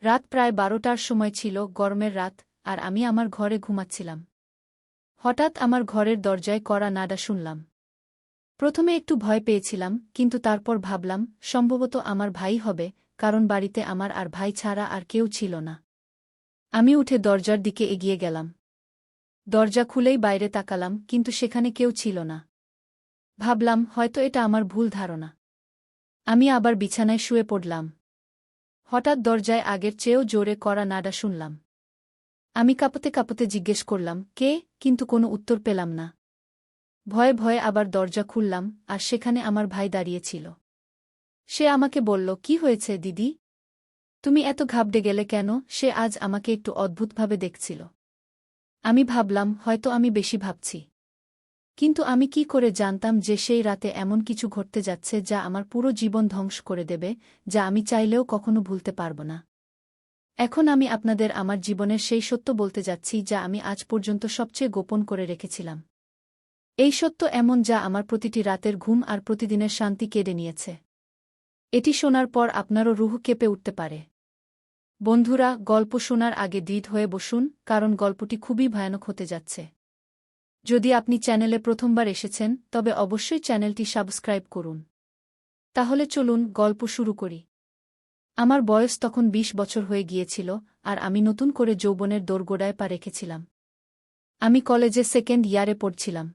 রাত প্রায় 12টার সময় ছিল, গরমের রাত, আর আমি আমার ঘরে ঘুমাচ্ছিলাম। হঠাৎ আমার ঘরের দরজায় কড়া নাড়া শুনলাম। প্রথমে একটু ভয় পেয়েছিলাম, কিন্তু তারপর ভাবলাম সম্ভবত আমার ভাই হবে, কারণ বাড়িতে আমার আর ভাই ছাড়া আর কেউ ছিল না। আমি উঠে দরজার দিকে এগিয়ে গেলাম। দরজা খুলেই বাইরে তাকালাম, কিন্তু সেখানে কেউ ছিল না। ভাবলাম হয়তো এটা আমার ভুল ধারণা। আমি আবার বিছানায় শুয়ে পড়লাম। হঠাৎ দরজায় আগের চেয়েও জোরে কড়া নাড়া শুনলাম। আমি কাঁপতে কাঁপতে জিজ্ঞেস করলাম, কে? কিন্তু কোনো উত্তর পেলাম না। ভয়ে ভয়ে আবার দরজা খুললাম, আর সেখানে আমার ভাই দাঁড়িয়েছিল। সে আমাকে বলল, কি হয়েছে দিদি? তুমি এত ঘাবড়ে গেলে কেন? সে আজ আমাকে একটু অদ্ভুতভাবে দেখছিল। আমি ভাবলাম হয়তো আমি বেশি ভাবছি। কিন্তু আমি কি করে জানতাম যে সেই রাতে এমন কিছু ঘটতে যাচ্ছে যা আমার পুরো জীবন ধ্বংস করে দেবে, যা আমি চাইলেও কখনো ভুলতে পারব না। এখন আমি আপনাদের আমার জীবনের সেই সত্য বলতে যাচ্ছি যা আমি আজ পর্যন্ত সবচেয়ে গোপন করে রেখেছিলাম। এই সত্য এমন যা আমার প্রতিটি রাতের ঘুম আর প্রতিদিনের শান্তি কেড়ে নিয়েছে। এটি শোনার পর আপনারও রুহ কেঁপে উঠতে পারে। বন্ধুরা, গল্প শোনার আগে দৃঢ় হয়ে বসুন, কারণ গল্পটি খুবই ভয়ানক হতে যাচ্ছে। যদি আপনি চ্যানেলে প্রথমবার এসেছেন, তবে অবশ্যই চ্যানেলটি সাবস্ক্রাইব করুন। তাহলে চলুন গল্প শুরু করি। আমার বয়স তখন 20 বছর হয়ে গিয়েছিল, আর আমি নতুন করে যৌবনের দোরগোড়ায় পা রেখেছিলাম। আমি কলেজে সেকেন্ড ইয়ারে পড়ছিলাম।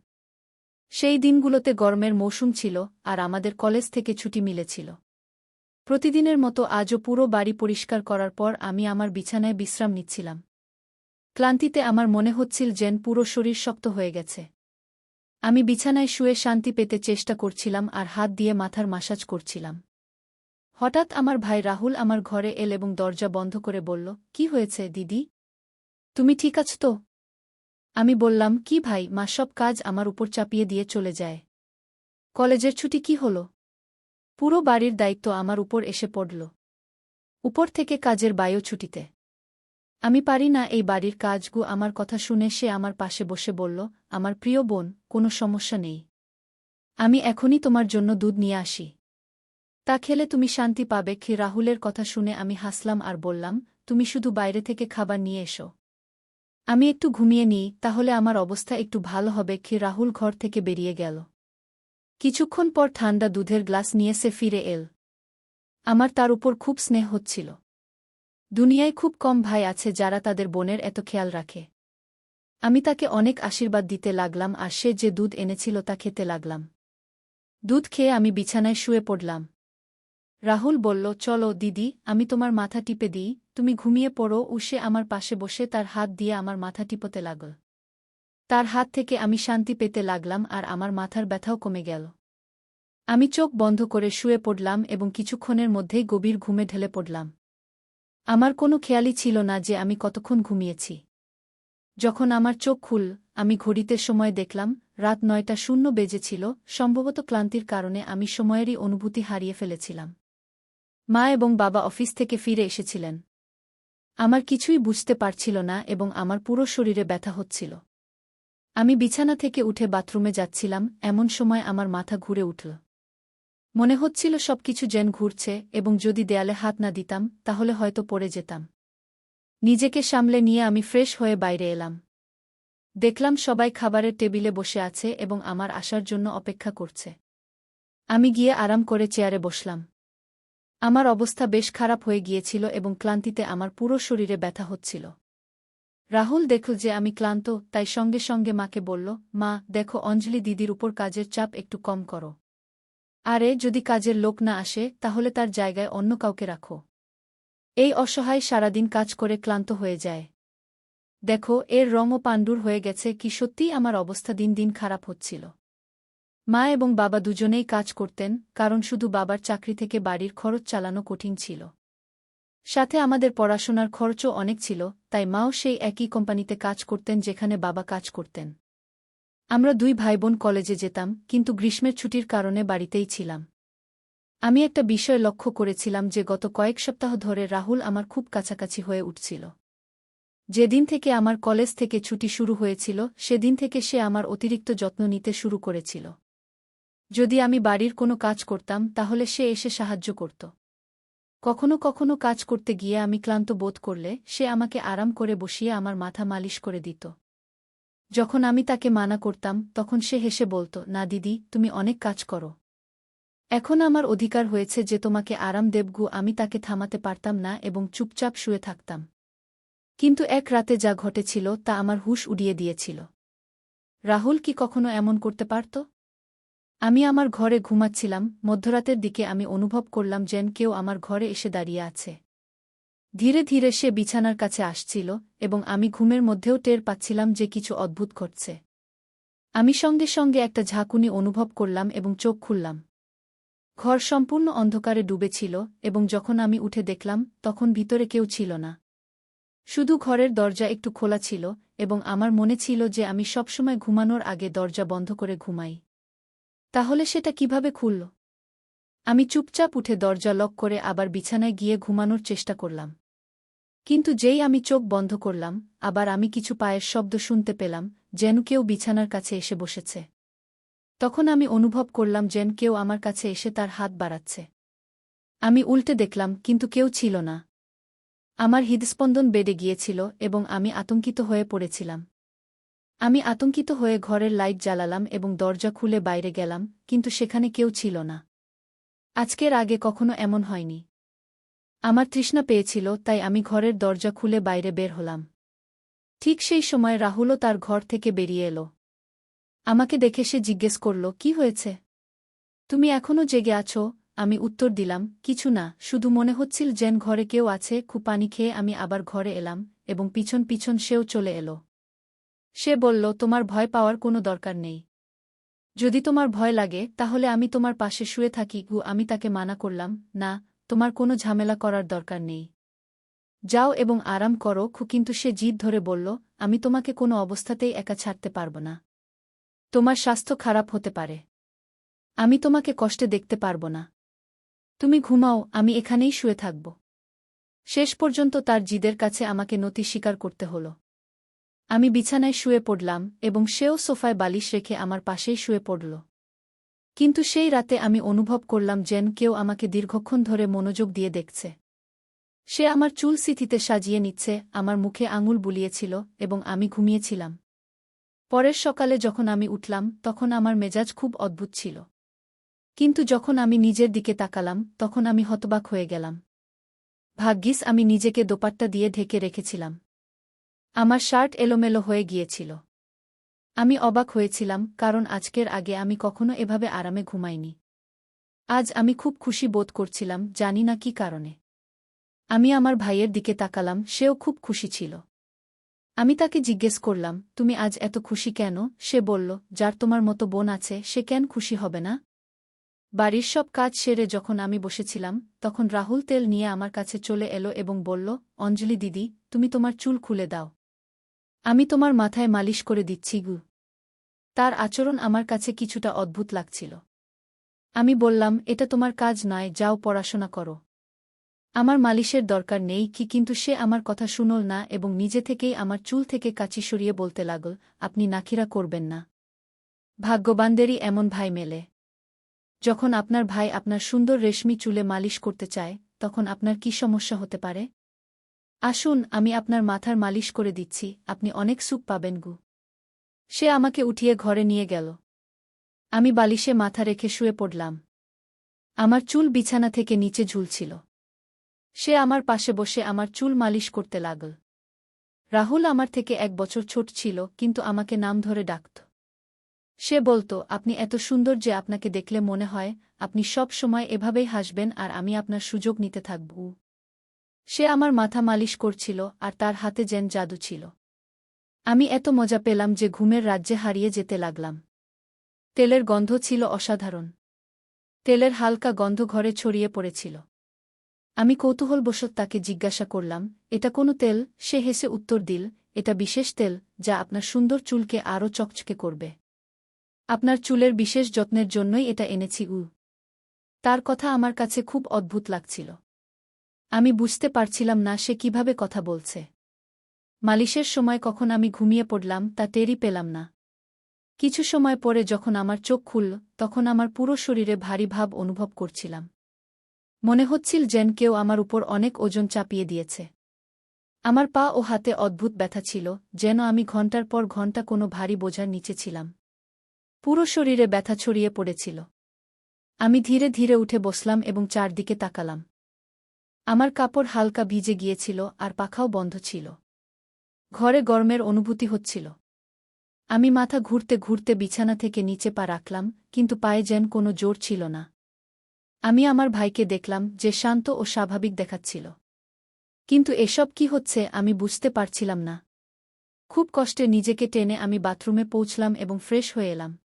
সেই দিনগুলোতে গরমের মৌসুম ছিল, আর আমাদের কলেজ থেকে ছুটি মিলেছিল। প্রতিদিনের মতো আজও পুরো বাড়ি পরিষ্কার করার পর আমি আমার বিছানায় বিশ্রাম নিচ্ছিলাম। ক্লান্তিতে আমার মনে হচ্ছিল যেন পুরো শরীর শক্ত হয়ে গেছে। আমি বিছানায় শুয়ে শান্তি পেতে চেষ্টা করছিলাম আর হাত দিয়ে মাথার মাসাজ করছিলাম। হঠাৎ আমার ভাই রাহুল আমার ঘরে এল এবং দরজা বন্ধ করে বলল, কি হয়েছে দিদি? তুমি ঠিক আছো তো? আমি বললাম, কি ভাই, মা সব কাজ আমার উপর চাপিয়ে দিয়ে চলে যায়। কলেজের ছুটি কি হল? পুরো বাড়ির দায়িত্ব আমার উপর এসে পড়ল। উপর থেকে কাজের বায়ু ছুটিতে। আমি পারি না এই বাড়ির কাজগু। আমার কথা শুনে সে আমার পাশে বসে বলল, আমার প্রিয় বোন, কোনো সমস্যা নেই। আমি এখনই তোমার জন্য দুধ নিয়ে আসি। তা খেলে তুমি শান্তি পাবে। কি? রাহুলের কথা শুনে আমি হাসলাম আর বললাম, তুমি শুধু বাইরে থেকে খাবার নিয়ে এসো। আমি একটু ঘুমিয়ে নিই, তাহলে আমার অবস্থা একটু ভালো হবে। কি? রাহুল ঘর থেকে বেরিয়ে গেল। কিছুক্ষণ পর ঠান্ডা দুধের গ্লাস নিয়ে সে ফিরে এল। আমার তার উপর খুব স্নেহ হচ্ছিল। দুনিয়ায় খুব কম ভাই আছে যারা তাদের বোনের এত খেয়াল রাখে। আমি তাকে অনেক আশীর্বাদ দিতে লাগলাম আর সে যে দুধ এনেছিল তা খেতে লাগলাম। দুধ খেয়ে আমি বিছানায় শুয়ে পড়লাম। রাহুল বলল, চলো দিদি, আমি তোমার মাথা টিপে দিই, তুমি ঘুমিয়ে পড়ো। সে আমার পাশে বসে তার হাত দিয়ে আমার মাথা টিপতে লাগল। তার হাত থেকে আমি শান্তি পেতে লাগলাম আর আমার মাথার ব্যথাও কমে গেল। আমি চোখ বন্ধ করে শুয়ে পড়লাম এবং কিছুক্ষণের মধ্যেই গভীর ঘুমে ঢলে পড়লাম। আমার কোনো খেয়ালই ছিল না যে আমি কতক্ষণ ঘুমিয়েছি। যখন আমার চোখ খুলল, আমি ঘড়িতে সময় দেখলাম, রাত 9:00 বেজেছিল। সম্ভবত ক্লান্তির কারণে আমি সময়েরই অনুভূতি হারিয়ে ফেলেছিলাম। মা এবং বাবা অফিস থেকে ফিরে এসেছিলেন। আমার কিছুই বুঝতে পারছিল না এবং আমার পুরো শরীরে ব্যথা হচ্ছিল। আমি বিছানা থেকে উঠে বাথরুমে যাচ্ছিলাম, এমন সময় আমার মাথা ঘুরে উঠল। মনে হচ্ছিল সবকিছু যেন ঘুরছে, এবং যদি দেয়ালে হাত না দিতাম তাহলে হয়তো পড়ে যেতাম। নিজেকে সামলে নিয়ে আমি ফ্রেশ হয়ে বাইরে এলাম। দেখলাম সবাই খাবারের টেবিলে বসে আছে এবং আমার আসার জন্য অপেক্ষা করছে। আমি গিয়ে আরাম করে চেয়ারে বসলাম। আমার অবস্থা বেশ খারাপ হয়ে গিয়েছিল এবং ক্লান্তিতে আমার পুরো শরীরে ব্যথা হচ্ছিল। রাহুল দেখল যে আমি ক্লান্ত, তাই সঙ্গে সঙ্গে মাকে বলল, মা দেখো, অঞ্জলি দিদির উপর কাজের চাপ একটু কম করো। আরে যদি কাজের লোক না আসে তাহলে তার জায়গায় অন্য কাউকে রাখো। এই অসহায় সারাদিন কাজ করে ক্লান্ত হয়ে যায়। দেখো, এর রঙও পাণ্ডুর হয়ে গেছে। কি সত্যিই আমার অবস্থা দিন দিন খারাপ হচ্ছিল। মা এবং বাবা দুজনেই কাজ করতেন, কারণ শুধু বাবার চাকরি থেকে বাড়ির খরচ চালানো কঠিন ছিল। সাথে আমাদের পড়াশোনার খরচও অনেক ছিল, তাই মাও সেই একই কোম্পানিতে কাজ করতেন যেখানে বাবা কাজ করতেন। আমরা দুই ভাইবোন কলেজে যেতাম, কিন্তু গ্রীষ্মের ছুটির কারণে বাড়িতেই ছিলাম। আমি একটা বিষয় লক্ষ্য করেছিলাম যে গত কয়েক সপ্তাহ ধরে রাহুল আমার খুব কাছাকাছি হয়ে উঠছিল। যেদিন থেকে আমার কলেজ থেকে ছুটি শুরু হয়েছিল সেদিন থেকে সে আমার অতিরিক্ত যত্ন নিতে শুরু করেছিল। যদি আমি বাড়ির কোনো কাজ করতাম তাহলে সে এসে সাহায্য করত। কখনো কখনো কাজ করতে গিয়ে আমি ক্লান্ত বোধ করলে সে আমাকে আরাম করে বসিয়ে আমার মাথা মালিশ করে দিত। যখন আমি তাকে মানা করতাম তখন সে হেসে বলত, না দিদি, তুমি অনেক কাজ করো। এখন আমার অধিকার হয়েছে যে তোমাকে আরাম দেবগু। আমি তাকে থামাতে পারতাম না এবং চুপচাপ শুয়ে থাকতাম। কিন্তু এক রাতে যা ঘটেছিল তা আমার হুঁশ উড়িয়ে দিয়েছিল। রাহুল কি কখনো এমন করতে পারত? আমি আমার ঘরে ঘুমাচ্ছিলাম, মধ্যরাতের দিকে আমি অনুভব করলাম যেন কেউ আমার ঘরে এসে দাঁড়িয়ে আছে। ধীরে ধীরে সে বিছানার কাছে আসছিল এবং আমি ঘুমের মধ্যেও টের পাচ্ছিলাম যে কিছু অদ্ভুত ঘটছে। আমি সঙ্গে সঙ্গে একটা ঝাঁকুনি অনুভব করলাম এবং চোখ খুললাম। ঘর সম্পূর্ণ অন্ধকারে ডুবেছিল এবং যখন আমি উঠে দেখলাম তখন ভিতরে কেউ ছিল না। শুধু ঘরের দরজা একটু খোলা ছিল এবং আমার মনে ছিল যে আমি সবসময় ঘুমানোর আগে দরজা বন্ধ করে ঘুমাই। তাহলে সেটা কিভাবে খুলল? আমি চুপচাপ উঠে দরজা লক করে আবার বিছানায় গিয়ে ঘুমানোর চেষ্টা করলাম। কিন্তু যেই আমি চোখ বন্ধ করলাম, আবার আমি কিছু পায়ের শব্দ শুনতে পেলাম, যেন কেউ বিছানার কাছে এসে বসেছে। তখন আমি অনুভব করলাম যেন কেউ আমার কাছে এসে তার হাত বাড়াচ্ছে। আমি উল্টে দেখলাম, কিন্তু কেউ ছিল না। আমার হৃদস্পন্দন বেড়ে গিয়েছিল এবং আমি আতঙ্কিত হয়ে পড়েছিলাম। আমি আতঙ্কিত হয়ে ঘরের লাইট জ্বালালাম এবং দরজা খুলে বাইরে গেলাম, কিন্তু সেখানে কেউ ছিল না। আজকের আগে কখনো এমন হয়নি। আমার তৃষ্ণা পেয়েছিল, তাই আমি ঘরের দরজা খুলে বাইরে বের হলাম। ঠিক সেই সময় রাহুলও তার ঘর থেকে বেরিয়ে এলো। আমাকে দেখে সে জিজ্ঞেস করল, কি হয়েছে? তুমি এখনও জেগে আছো? আমি উত্তর দিলাম, কিছু না, শুধু মনে হচ্ছিল যেন ঘরে কেউ আছে। খুব পানি খেয়ে আমি আবার ঘরে এলাম এবং পিছন পিছন সেও চলে এলো। সে বলল, তোমার ভয় পাওয়ার কোনো দরকার নেই। যদি তোমার ভয় লাগে তাহলে আমি তোমার পাশে শুয়ে থাকি। আমি তাকে মানা করলাম, না, তোমার কোনো ঝামেলা করার দরকার নেই। যাও এবং আরাম করো। কিন্তু সে জিদ ধরে বলল, আমি তোমাকে কোনো অবস্থাতেই একা ছাড়তে পারব না। তোমার স্বাস্থ্য খারাপ হতে পারে। আমি তোমাকে কষ্টে দেখতে পারব না। তুমি ঘুমাও, আমি এখানেই শুয়ে থাকব। শেষ পর্যন্ত তার জিদের কাছে আমাকে নতি স্বীকার করতে হল। আমি বিছানায় শুয়ে পড়লাম এবং সেও সোফায় বালিশ রেখে আমার পাশেই শুয়ে পড়ল। কিন্তু সেই রাতে আমি অনুভব করলাম যেন কেউ আমাকে দীর্ঘক্ষণ ধরে মনোযোগ দিয়ে দেখছে। সে আমার চুল সিথিতে সাজিয়ে নিচ্ছে, আমার মুখে আঙুল বুলিয়েছিল এবং আমি ঘুমিয়েছিলাম। পরের সকালে যখন আমি উঠলাম তখন আমার মেজাজ খুব অদ্ভুত ছিল। কিন্তু যখন আমি নিজের দিকে তাকালাম তখন আমি হতবাক হয়ে গেলাম। ভাগ্যিস আমি নিজেকে দোপাট্টা দিয়ে ঢেকে রেখেছিলাম। আমার শার্ট এলোমেলো হয়ে গিয়েছিল। আমি অবাক হয়েছিলাম, কারণ আজকের আগে আমি কখনো এভাবে আরামে ঘুমাইনি। আজ আমি খুব খুশি বোধ করছিলাম, জানি না কী কারণে। আমি আমার ভাইয়ের দিকে তাকালাম, সেও খুব খুশি ছিল। আমি তাকে জিজ্ঞেস করলাম, তুমি আজ এত খুশি কেন? সে বলল, যার তোমার মতো বোন আছে সে কেন খুশি হবে না? বাড়ির সব কাজ সেরে যখন আমি বসেছিলাম তখন রাহুল তেল নিয়ে আমার কাছে চলে এলো এবং বলল, অঞ্জলি দিদি, তুমি তোমার চুল খুলে দাও। আমি তোমার মাথায় মালিশ করে দিচ্ছি গু। তার আচরণ আমার কাছে কিছুটা অদ্ভুত লাগছিল। আমি বললাম, এটা তোমার কাজ নয়, যাও পড়াশোনা করো। আমার মালিশের দরকার নেই কিন্তু সে আমার কথা শুনল না এবং নিজে থেকেই আমার চুল থেকে কাঁচি সরিয়ে বলতে লাগল, আপনি নাখিরা করবেন না। ভাগ্যবানদেরই এমন ভাই মেলে। যখন আপনার ভাই আপনার সুন্দর রেশমি চুলে মালিশ করতে চায় তখন আপনার কি সমস্যা হতে পারে? আসুন, আমি আপনার মাথার মালিশ করে দিচ্ছি, আপনি অনেক সুখ পাবেন গু। সে আমাকে উঠিয়ে ঘরে নিয়ে গেল। আমি বালিশে মাথা রেখে শুয়ে পড়লাম। আমার চুল বিছানা থেকে নিচে ঝুলছিল। সে আমার পাশে বসে আমার চুল মালিশ করতে লাগল। রাহুল আমার থেকে 1 বছর ছোট ছিল, কিন্তু আমাকে নাম ধরে ডাকত। সে বলত, আপনি এত সুন্দর যে আপনাকে দেখলে মনে হয় আপনি সব সময় এভাবেই হাসবেন আর আমি আপনার সুযোগ নিতে থাকব। সে আমার মাথা মালিশ করছিল আর তার হাতে যেন জাদু ছিল। আমি এত মজা পেলাম যে ঘুমের রাজ্যে হারিয়ে যেতে লাগলাম। তেলের গন্ধ ছিল অসাধারণ। তেলের হালকা গন্ধ ঘরে ছড়িয়ে পড়েছিল। আমি কৌতূহলবশত তাকে জিজ্ঞাসা করলাম, এটা কোনো তেল? সে হেসে উত্তর দিল, এটা বিশেষ তেল যা আপনার সুন্দর চুলকে আরও চকচকে করবে। আপনার চুলের বিশেষ যত্নের জন্যই এটা এনেছি। তার কথা আমার কাছে খুব অদ্ভুত লাগছিল। আমি বুঝতে পারছিলাম না সে কিভাবে কথা বলছে। মালিশের সময় কখন আমি ঘুমিয়ে পড়লাম তা টেরই পেলাম না। কিছু সময় পরে যখন আমার চোখ খুলল তখন আমার পুরো শরীরে ভারী ভাব অনুভব করছিলাম। মনে হচ্ছিল যেন কেউ আমার উপর অনেক ওজন চাপিয়ে দিয়েছে। আমার পা ও হাতে অদ্ভুত ব্যথা ছিল, যেন আমি ঘণ্টার পর ঘণ্টা কোনো ভারী বোঝার নিচে ছিলাম। পুরো শরীরে ব্যথা ছড়িয়ে পড়েছিল। আমি ধীরে ধীরে উঠে বসলাম এবং চারদিকে তাকালাম। আমার কাপড় হালকা ভিজে গিয়েছিল আর পাখাও বন্ধ ছিল। ঘরে গরমের অনুভূতি হচ্ছিল। আমি মাথা ঘুরতে ঘুরতে বিছানা থেকে নিচে পা রাখলাম, কিন্তু পায়ে যেন কোনো জোর ছিল না। আমি আমার ভাইকে দেখলাম, যে শান্ত ও স্বাভাবিক দেখাচ্ছিল। কিন্তু এসব কি হচ্ছে আমি বুঝতে পারছিলাম না। খুব কষ্টে নিজেকে টেনে আমি বাথরুমে পৌঁছলাম এবং ফ্রেশ হয়ে এলাম।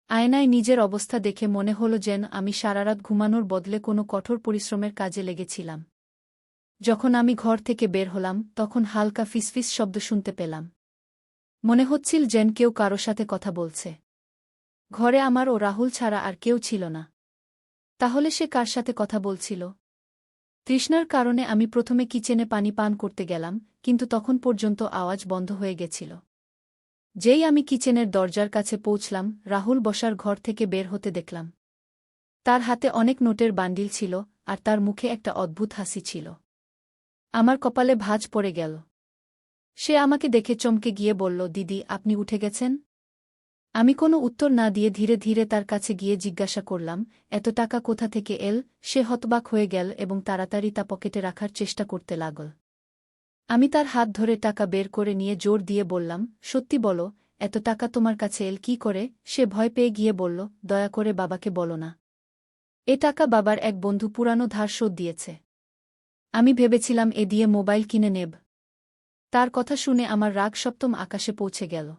আয়নায় নিজের অবস্থা দেখে মনে হলো যেন আমি সারারাত ঘুমানোর বদলে কোনো কঠোর পরিশ্রমের কাজে লেগেছিলাম। যখন আমি ঘর থেকে বের হলাম তখন হালকা ফিসফিস শব্দ শুনতে পেলাম। মনে হচ্ছিল যেন কেউ কারো সাথে কথা বলছে। ঘরে আমার ও রাহুল ছাড়া আর কেউ ছিল না। তাহলে সে কার সাথে কথা বলছিল? তৃষ্ণার কারণে আমি প্রথমে কিচেনে পানি পান করতে গেলাম, কিন্তু তখন পর্যন্ত আওয়াজ বন্ধ হয়ে গেছিল। যেই আমি কিচেনের দরজার কাছে পৌঁছলাম, রাহুল বসার ঘর থেকে বের হতে দেখলাম। তার হাতে অনেক নোটের বান্ডিল ছিল, আর তার মুখে একটা অদ্ভুত হাসি ছিল। আমার কপালে ভাঁজ পড়ে গেল। সে আমাকে দেখে চমকে গিয়ে বলল, দিদি, আপনি উঠে গেছেন? আমি কোনো উত্তর না দিয়ে ধীরে ধীরে তার কাছে গিয়ে জিজ্ঞাসা করলাম, এত টাকা কোথা থেকে এল? সে হতবাক হয়ে গেল এবং তাড়াতাড়ি তা পকেটে রাখার চেষ্টা করতে লাগল। আমি তার হাত ধরে টাকা বের করে নিয়ে জোর দিয়ে বললাম, সত্যি বলো, এত টাকা তোমার কাছে এল কী করে? সে ভয় পেয়ে গিয়ে বলল, দয়া করে বাবাকে বলো না। এ টাকা বাবার এক বন্ধু পুরানো ধার শোধ দিয়েছে। আমি ভেবেছিলাম এ দিয়ে মোবাইল কিনে নেব। তার কথা শুনে আমার রাগ সপ্তম আকাশে পৌঁছে গেল।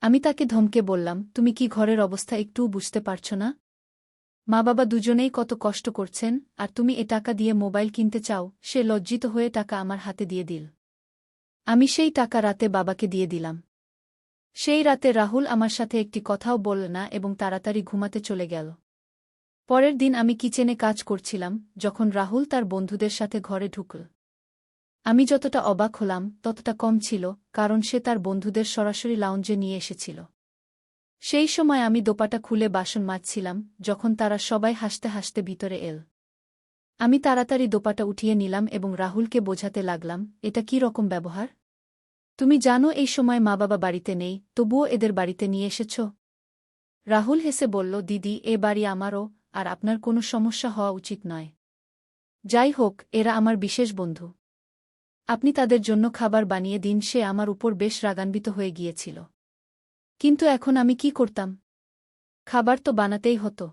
আমি তাকে ধমকে বললাম, তুমি কি ঘরের অবস্থা একটুও বুঝতে পারছ না? মা বাবা দুজনেই কত কষ্ট করছেন, আর তুমি এ টাকা দিয়ে মোবাইল কিনতে চাও? সে লজ্জিত হয়ে টাকা আমার হাতে দিয়ে দিল। আমি সেই টাকা রাতে বাবাকে দিয়ে দিলাম। সেই রাতে রাহুল আমার সাথে একটি কথাও বলল না এবং তাড়াতাড়ি ঘুমাতে চলে গেল। পরের দিন আমি কিচেনে কাজ করছিলাম, যখন রাহুল তার বন্ধুদের সাথে ঘরে ঢুকল। আমি যতটা অবাক হলাম ততটা কম ছিল, কারণ সে তার বন্ধুদের সরাসরি লাউঞ্জে নিয়ে এসেছিল। সেই সময় আমি দোপাটা খুলে বাসন মাজছিলাম, যখন তারা সবাই হাসতে হাসতে ভিতরে এল। আমি তাড়াতাড়ি দোপাটা উঠিয়ে নিলাম এবং রাহুলকে বোঝাতে লাগলাম, এটা কী রকম ব্যবহার? তুমি জানো এই সময় মা বাবা বাড়িতে নেই, তবুও এদের বাড়িতে নিয়ে এসেছ? রাহুল হেসে বলল, দিদি, এ বাড়ি আমারও, আর আপনার কোনো সমস্যা হওয়া উচিত নয়। যাই হোক, এরা আমার বিশেষ বন্ধু। আপনি তাদের জন্য খাবার বানিয়ে দিন। সে আমার উপর বেশ রাগান্বিত হয়ে গিয়েছিল। কিন্তু এখন আমি কি করতাম? খাবার তো বানাতেই হতো।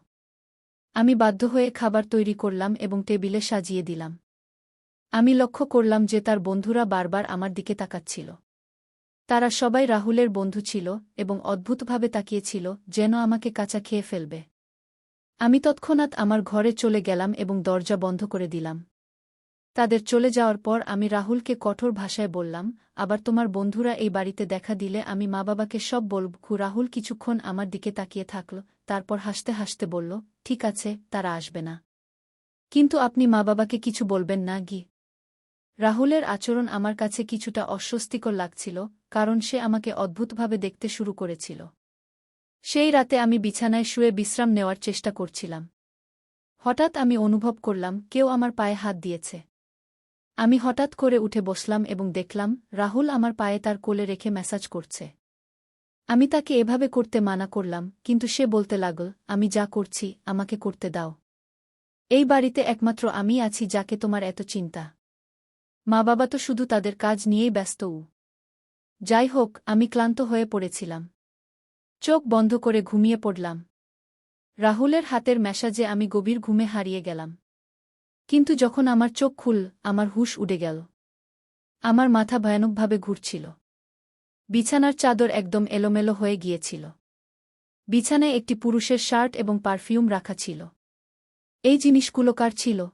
আমি বাধ্য হয়ে খাবার তৈরি করলাম এবং টেবিলে সাজিয়ে দিলাম। আমি লক্ষ্য করলাম যে তার বন্ধুরা বারবার আমার দিকে তাকাচ্ছিল। তারা সবাই রাহুলের বন্ধু ছিল এবং অদ্ভুতভাবে তাকিয়েছিল, যেন আমাকে কাঁচা খেয়ে ফেলবে। আমি তৎক্ষণাৎ আমার ঘরে চলে গেলাম এবং দরজা বন্ধ করে দিলাম। তাদের চলে যাওয়ার পর আমি রাহুলকে কঠোর ভাষায় বললাম, আবার তোমার বন্ধুরা এই বাড়িতে দেখা দিলে আমি মা বাবাকে সব বলব। রাহুল কিছুক্ষণ আমার দিকে তাকিয়ে থাকল, তারপর হাসতে হাসতে বলল, ঠিক আছে, তারা আসবে না। কিন্তু আপনি মা বাবাকে কিছু বলবেন না কি? রাহুলের আচরণ আমার কাছে কিছুটা অস্বস্তিকর লাগছিল, কারণ সে আমাকে অদ্ভুতভাবে দেখতে শুরু করেছিল। সেই রাতে আমি বিছানায় শুয়ে বিশ্রাম নেওয়ার চেষ্টা করছিলাম। হঠাৎ আমি অনুভব করলাম কেউ আমার পায়ে হাত দিয়েছে। আমি হঠাৎ করে উঠে বসলাম এবং দেখলাম রাহুল আমার পায়ে তার কোলে রেখে ম্যাসাজ করছে। আমি তাকে এভাবে করতে মানা করলাম, কিন্তু সে বলতে লাগল, আমি যা করছি আমাকে করতে দাও। এই বাড়িতে একমাত্র আমি আছি যাকে তোমার এত চিন্তা। মা বাবা তো শুধু তাদের কাজ নিয়েই ব্যস্ত। যাই হোক, আমি ক্লান্ত হয়ে পড়েছিলাম। চোখ বন্ধ করে ঘুমিয়ে পড়লাম। রাহুলের হাতের ম্যাসাজে আমি গভীর ঘুমে হারিয়ে গেলাম। কিন্তু যখন আমার চোখ খুলল, আমার হুঁশ উড়ে গেল। আমার মাথা ভয়ানকভাবে ঘুরছিল। বিছানার চাদর একদম এলোমেলো হয়ে গিয়েছিল। বিছানায় একটি পুরুষের শার্ট এবং পারফিউম রাখা ছিল। এই জিনিসগুলো কার ছিল?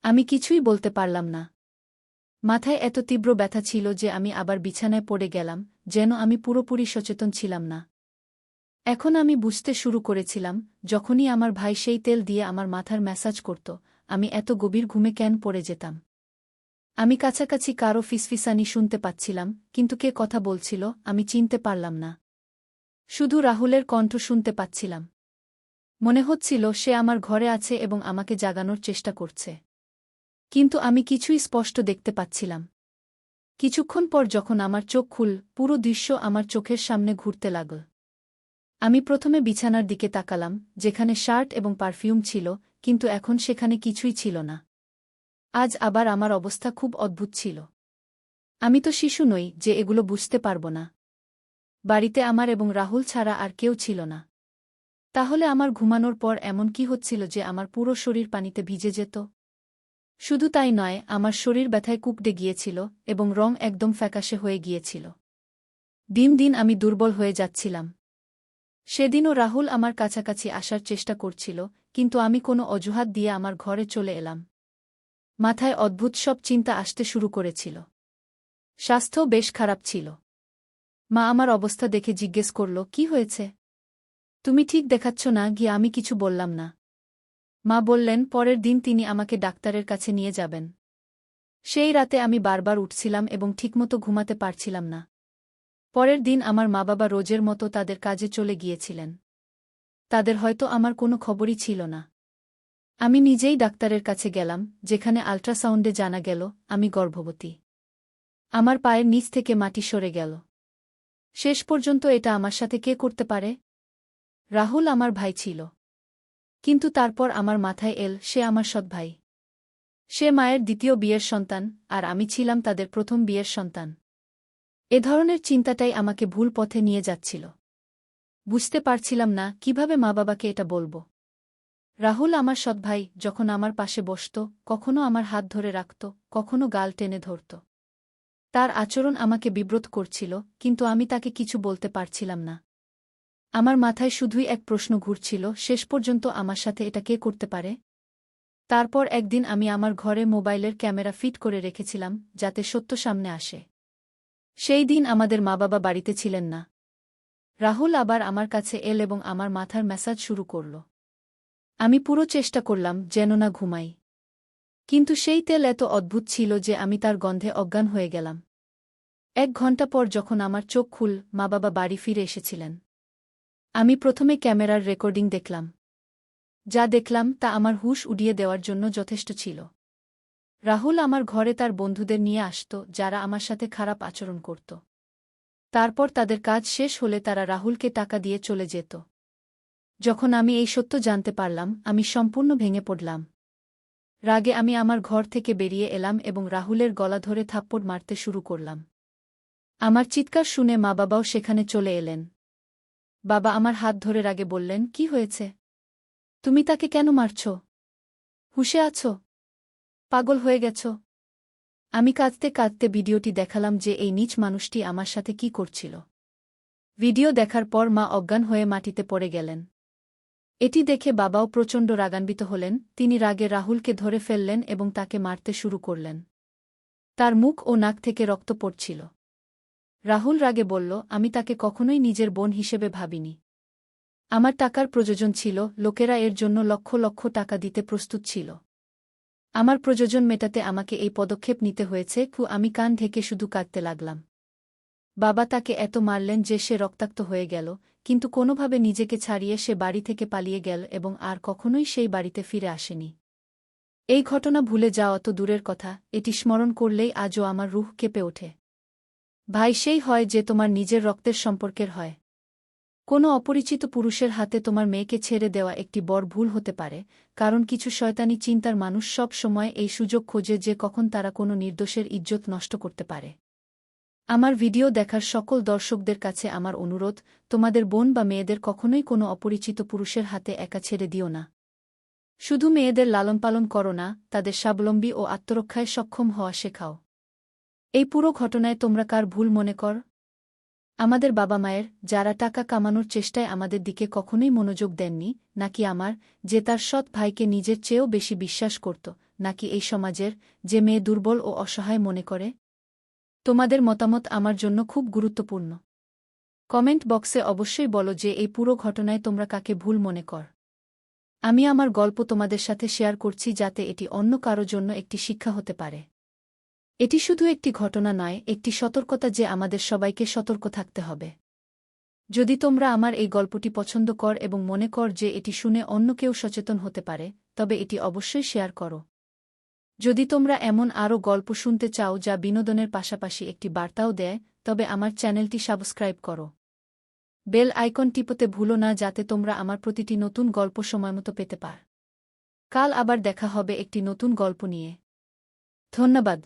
আমি কিছুই বলতে পারলাম না। মাথায় এত তীব্র ব্যথা ছিল যে আমি আবার বিছানায় পড়ে গেলাম, যেন আমি পুরোপুরি সচেতন ছিলাম না। এখন আমি বুঝতে শুরু করেছিলাম, যখনই আমার ভাই সেই তেল দিয়ে আমার মাথার ম্যাসাজ করত, আমি এত গভীর ঘুমে কেন পড়ে যেতাম। আমি কাছাকাছি কারো ফিসফিসানি শুনতে পাচ্ছিলাম, কিন্তু কে কথা বলছিল আমি চিনতে পারলাম না। শুধু রাহুলের কণ্ঠ শুনতে পাচ্ছিলাম। মনে হচ্ছিল সে আমার ঘরে আছে এবং আমাকে জাগানোর চেষ্টা করছে। কিন্তু আমি কিছুই স্পষ্ট দেখতে পাচ্ছিলাম। কিছুক্ষণ পর যখন আমার চোখ খুল, পুরো দৃশ্য আমার চোখের সামনে ঘুরতে লাগল। আমি প্রথমে বিছানার দিকে তাকালাম, যেখানে শার্ট এবং পারফিউম ছিল, কিন্তু এখন সেখানে কিছুই ছিল না। আজ আবার আমার অবস্থা খুব অদ্ভুত ছিল। আমি তো শিশু নই যে এগুলো বুঝতে পারব না। বাড়িতে আমার এবং রাহুল ছাড়া আর কেউ ছিল না। তাহলে আমার ঘুমানোর পর এমন কি হচ্ছিল যে আমার পুরো শরীর পানিতে ভিজে যেত? শুধু তাই নয়, আমার শরীর ব্যথায় কুঁকড়ে গিয়েছিল এবং রং একদম ফ্যাকাশে হয়ে গিয়েছিল। দিন দিন আমি দুর্বল হয়ে যাচ্ছিলাম। সেদিনও রাহুল আমার কাছাকাছি আসার চেষ্টা করছিল, কিন্তু আমি কোনো অজুহাত দিয়ে আমার ঘরে চলে এলাম। মাথায় অদ্ভুত সব চিন্তা আসতে শুরু করেছিল। স্বাস্থ্যও বেশ খারাপ ছিল। মা আমার অবস্থা দেখে জিজ্ঞেস করল, কি হয়েছে? তুমি ঠিক দেখাচ্ছ না। গিয়ে আমি কিছু বললাম না। মা বললেন পরের দিন তিনি আমাকে ডাক্তারের কাছে নিয়ে যাবেন। সেই রাতে আমি বারবার উঠছিলাম এবং ঠিকমতো ঘুমাতে পারছিলাম না। পরের দিন আমার মা-বাবা রোজের মতো তাদের কাজে চলে গিয়েছিলেন। তাদের হয়তো আমার কোনো খবরই ছিল না। আমি নিজেই ডাক্তারের কাছে গেলাম, যেখানে আল্ট্রাসাউন্ডে জানা গেল আমি গর্ভবতী। আমার পায়ের নিচ থেকে মাটি সরে গেল। শেষ পর্যন্ত এটা আমার সাথে কে করতে পারে? রাহুল আমার ভাই ছিল। কিন্তু তারপর আমার মাথায় এল সে আমার সৎ ভাই। সে মায়ের দ্বিতীয় বিয়ের সন্তান, আর আমি ছিলাম তাদের প্রথম বিয়ের সন্তান। এ ধরনের চিন্তাটাই আমাকে ভুল পথে নিয়ে যাচ্ছিল। বুঝতে পারছিলাম না কিভাবে মা-বাবাকে এটা বলবো। রাহুল আমার সৎ ভাই, যখন আমার পাশে বসত, কখনো আমার হাত ধরে রাখত, কখনো গাল টেনে ধরত। তার আচরণ আমাকে বিব্রত করছিল, কিন্তু আমি তাকে কিছু বলতে পারছিলাম না। আমার মাথায় শুধুই এক প্রশ্ন ঘুরছিল, শেষ পর্যন্ত আমার সাথে এটা কে করতে পারে? তারপর একদিন আমি আমার ঘরে মোবাইলের ক্যামেরা ফিট করে রেখেছিলাম, যাতে সত্য সামনে আসে। সেই দিন আমাদের মা-বাবা বাড়িতে ছিলেন না। রাহুল আবার আমার কাছে এল এবং আমার মাথার ম্যাসাজ শুরু করল। আমি পুরো চেষ্টা করলাম যেন না ঘুমাই। কিন্তু সেই তেল এত অদ্ভুত ছিল যে আমি তার গন্ধে অজ্ঞান হয়ে গেলাম। 1 ঘণ্টা পর যখন আমার চোখ খুল, মা-বাবা বাড়ি ফিরে এসেছিলেন। আমি প্রথমে ক্যামেরার রেকর্ডিং দেখলাম। যা দেখলাম তা আমার হুঁশ উড়িয়ে দেওয়ার জন্য যথেষ্ট ছিল। রাহুল আমার ঘরে তার বন্ধুদের নিয়ে আসত, যারা আমার সাথে খারাপ আচরণ করত। তারপর তাদের কাজ শেষ হলে তারা রাহুলকে টাকা দিয়ে চলে যেত। যখন আমি এই সত্য জানতে পারলাম, আমি সম্পূর্ণ ভেঙে পড়লাম। রাগে আমি আমার ঘর থেকে বেরিয়ে এলাম এবং রাহুলের গলা ধরে থাপ্পড় মারতে শুরু করলাম। আমার চিৎকার শুনে মা-বাবাও সেখানে চলে এলেন। বাবা আমার হাত ধরে রাগে বললেন, কি হয়েছে? তুমি তাকে কেন মারছ? হুঁশে আছো? পাগল হয়ে গেছ? আমি কাঁদতে কাঁদতে ভিডিওটি দেখালাম যে এই নীচ মানুষটি আমার সাথে কি করছিল। ভিডিও দেখার পর মা অজ্ঞান হয়ে মাটিতে পড়ে গেলেন। এটি দেখে বাবাও প্রচণ্ড রাগান্বিত হলেন। তিনি রাগে রাহুলকে ধরে ফেললেন এবং তাকে মারতে শুরু করলেন। তার মুখ ও নাক থেকে রক্ত পড়ছিল। রাহুল রাগে বলল, আমি তাকে কখনোই নিজের বোন হিসেবে ভাবিনি। আমার টাকার প্রয়োজন ছিল, লোকেরা এর জন্য লক্ষ লক্ষ টাকা দিতে প্রস্তুত ছিল। আমার প্রয়োজন মেটাতে আমাকে এই পদক্ষেপ নিতে হয়েছে। আমি কান ঢেকে শুধু কাঁদতে লাগলাম। বাবা তাকে এত মারলেন যে সে রক্তাক্ত হয়ে গেল, কিন্তু কোনোভাবে নিজেকে ছাড়িয়ে সে বাড়ি থেকে পালিয়ে গেল এবং আর কখনোই সেই বাড়িতে ফিরে আসেনি। এই ঘটনা ভুলে যাওয়া তো দূরের কথা, এটি স্মরণ করলেই আজও আমার রুহ কেঁপে ওঠে। ভাই সেই হয় যে তোমার নিজের রক্তের সম্পর্কের হয়। কোনো অপরিচিত পুরুষের হাতে তোমার মেয়েকে ছেড়ে দেওয়া একটি বড় ভুল হতে পারে, কারণ কিছু শয়তানি চিন্তার মানুষ সব সময় এই সুযোগ খোঁজে যে কখন তারা কোনো নির্দোষের ইজ্জত নষ্ট করতে পারে। আমার ভিডিও দেখার সকল দর্শকদের কাছে আমার অনুরোধ, তোমাদের বোন বা মেয়েদের কখনোই কোনো অপরিচিত পুরুষের হাতে একা ছেড়ে দিও না। শুধু মেয়েদের লালনপালন করো না, তাদের স্বাবলম্বী ও আত্মরক্ষায় সক্ষম হওয়া শেখাও। এই পুরো ঘটনায় তোমরা কার ভুল মনে কর? আমাদের বাবা-মায়ের, যারা টাকা কামানোর চেষ্টায় আমাদের দিকে কখনোই মনোযোগ দেননি, নাকি আমার, যে তার সৎ ভাইকে নিজের চেয়েও বেশি বিশ্বাস করত, নাকি এই সমাজের, যে মেয়ে দুর্বল ও অসহায় মনে করে? তোমাদের মতামত আমার জন্য খুব গুরুত্বপূর্ণ। কমেন্ট বক্সে অবশ্যই বলো যে এই পুরো ঘটনায় তোমরা কাকে ভুল মনে কর। আমি আমার গল্প তোমাদের সাথে শেয়ার করছি যাতে এটি অন্য কারো জন্য একটি শিক্ষা হতে পারে। এটি শুধু একটি ঘটনা নয়, একটি সতর্কতা যে আমাদের সবাইকে সতর্ক থাকতে হবে। যদি তোমরা আমার এই গল্পটি পছন্দ কর এবং মনে কর যে এটি শুনে অন্য কেউ সচেতন হতে পারে, তবে এটি অবশ্যই শেয়ার করো। যদি তোমরা এমন আরও গল্প শুনতে চাও যা বিনোদনের পাশাপাশি একটি বার্তাও দেয়, তবে আমার চ্যানেলটি সাবস্ক্রাইব করো। বেল আইকন টিপতে ভুলো না যাতে তোমরা আমার প্রতিটি নতুন গল্প সময়মতো পেতে পার। কাল আবার দেখা হবে একটি নতুন গল্প নিয়ে। ধন্যবাদ।